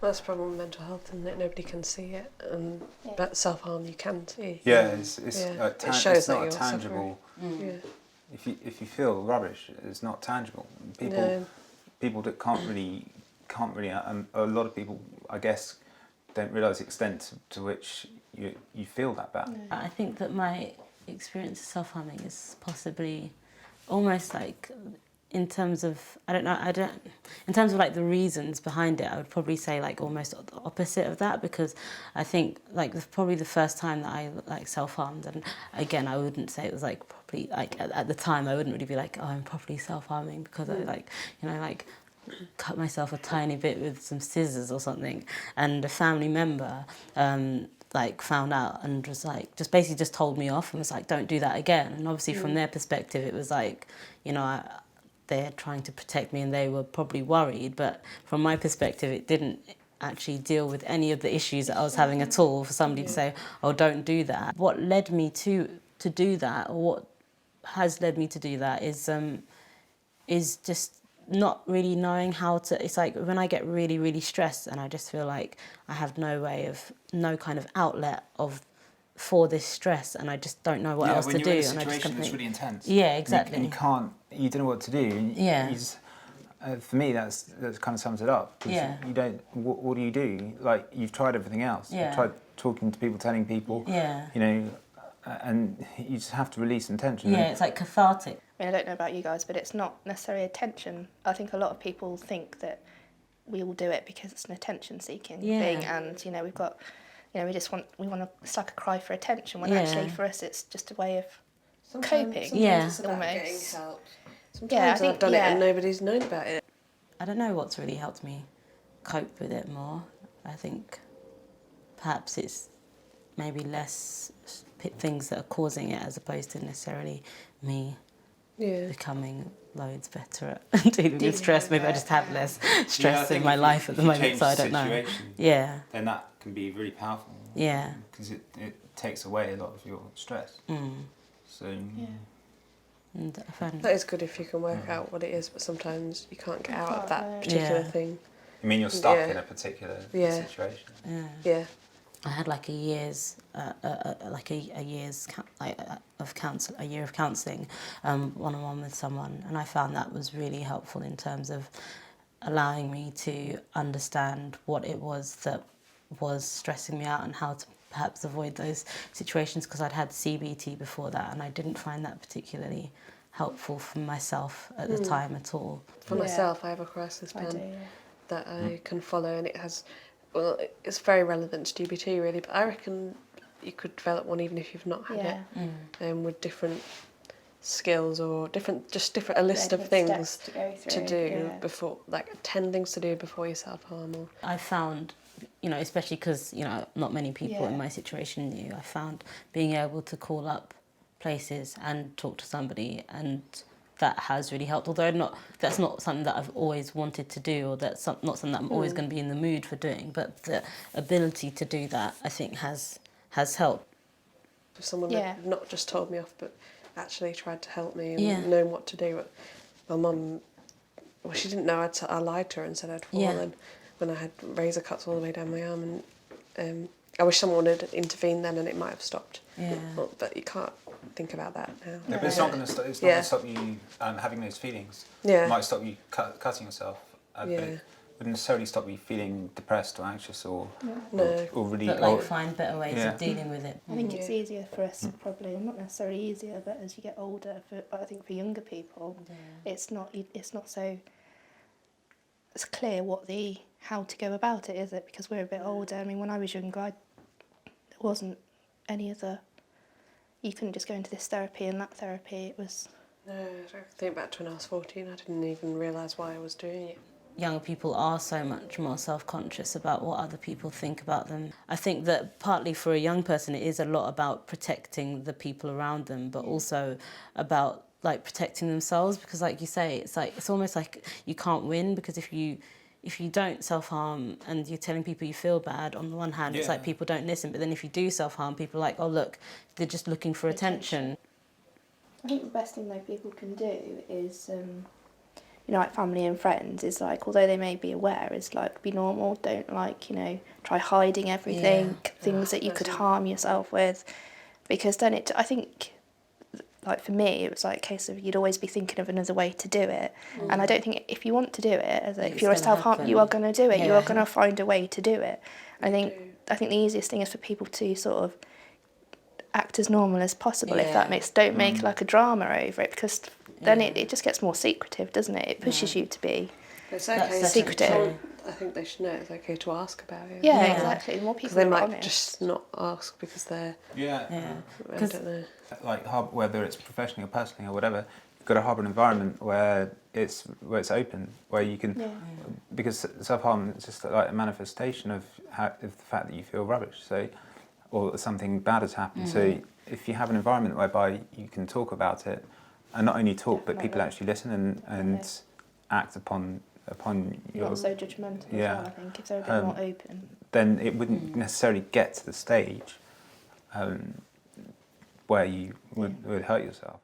That's the problem with mental health, isn't it? Nobody can see it, but self-harm you can see. Yeah, it's it shows it's that not you're a tangible. Yeah. If you feel rubbish, it's not tangible. People that can't really. A lot of people, I guess, don't realise the extent to which you feel that bad. No. I think that my experience of self-harming is possibly almost like, in terms of, in terms of like the reasons behind it, I would probably say like almost the opposite of that, because I think like probably the first time that I like self-harmed, and again I wouldn't say it was like probably like at the time I wouldn't really be like, oh, I'm properly self-harming, because I like, you know, like cut myself a tiny bit with some scissors or something, and a family member like found out and was like, just basically just told me off and was like, don't do that again. And obviously from their perspective it was like, you know, they're trying to protect me and they were probably worried, but from my perspective it didn't actually deal with any of the issues that I was having at all, for somebody to say, oh, don't do that. What led me to do that, or what has led me to do that, is just not really knowing how to. It's like when I get really, really stressed and I just feel like I have no kind of outlet for this stress, and I just don't know what else to do. When you're in a and I just situation that's really intense. Yeah, exactly. And you don't know what to do. For me, that kind of sums it up. Yeah. You don't. What do you do? Like, you've tried everything else. Yeah. You've tried talking to people, telling people. Yeah. You know, and you just have to release some tension. Yeah, it's like cathartic. I mean, I don't know about you guys, but it's not necessarily attention. I think a lot of people think that we all do it because it's an attention-seeking thing, and you know we want to, it's like a cry for attention. When actually for us it's just a way of coping. It's about almost. getting help. Sometimes I've done it and nobody's known about it. I don't know what's really helped me cope with it more. I think perhaps it's maybe less things that are causing it as opposed to necessarily me becoming loads better at dealing with stress. Maybe I just have less stress in my life at the moment, so I don't know. Yeah. Then that can be really powerful. Yeah. Because it takes away a lot of your stress. So. Yeah. And I find that is good if you can work out what it is, but sometimes you can't get out of that particular thing. You mean you're stuck in a particular situation? Yeah. I had like a year of counselling, one-on-one with someone, and I found that was really helpful in terms of allowing me to understand what it was that was stressing me out and how to perhaps avoid those situations, because I'd had CBT before that and I didn't find that particularly helpful for myself at the time at all. For myself, I have a crisis plan that I can follow, and it has. Well, it's very relevant to DBT really, but I reckon you could develop one even if you've not had it, with different skills or a list of things to do before, like 10 things to do before you self-harm. I found, you know, especially because, you know, not many people in my situation knew, I found being able to call up places and talk to somebody, and that has really helped, although that's not something that I've always wanted to do, or that's not something that I'm always going to be in the mood for doing, but the ability to do that, I think, has helped. For someone that not just told me off, but actually tried to help me and known what to do. My mum, she didn't know I lied to her and said I'd fallen when I had razor cuts all the way down my arm, and I wish someone had intervened then and it might have stopped. But you can't think about that now. But it's not going to stop you having those feelings. It might stop you cutting yourself, but it wouldn't necessarily stop you feeling depressed or anxious or really. But find better ways of dealing with it. I think it's easier for us, probably, not necessarily easier, but as you get older, I think for younger people, it's not so clear how to go about it, is it? Because we're a bit older. I mean, when I was younger, there wasn't any other. You couldn't just go into this therapy and that therapy. It was. No, I think back to when I was 14. I didn't even realise why I was doing it. Young people are so much more self-conscious about what other people think about them. I think that partly for a young person, it is a lot about protecting the people around them, but also about like protecting themselves, because, like you say, it's almost like you can't win, because if you don't self-harm and you're telling people you feel bad, on the one hand, it's like people don't listen. But then if you do self-harm, people are like, oh, look, they're just looking for attention. I think the best thing, though, people can do is you know, like family and friends, is like, although they may be aware, is like, be normal, don't like, you know, try hiding everything, things that you could harm yourself with, because then I think, like for me, it was like a case of you'd always be thinking of another way to do it. And I don't think if you want to do it, if you're a self-harm, you are going to do it. You are going to find a way to do it. I think the easiest thing is for people to sort of act as normal as possible, if that makes, don't make like a drama over it, because then it just gets more secretive, doesn't it? It pushes you to be secretive. I think they should know it's okay to ask about it. Yeah, exactly. The more people they might honest. just not ask because they're... I don't know. Like whether it's professionally or personally or whatever, you've got to harbour an environment where it's open, where you can, because self-harm is just like a manifestation of the fact that you feel rubbish, so, or something bad has happened. So if you have an environment whereby you can talk about it, and not only talk, but people actually listen and act upon your... Not so judgmental as well, I think, if they're a bit more open. Then it wouldn't necessarily get to the stage where you would hurt yourself.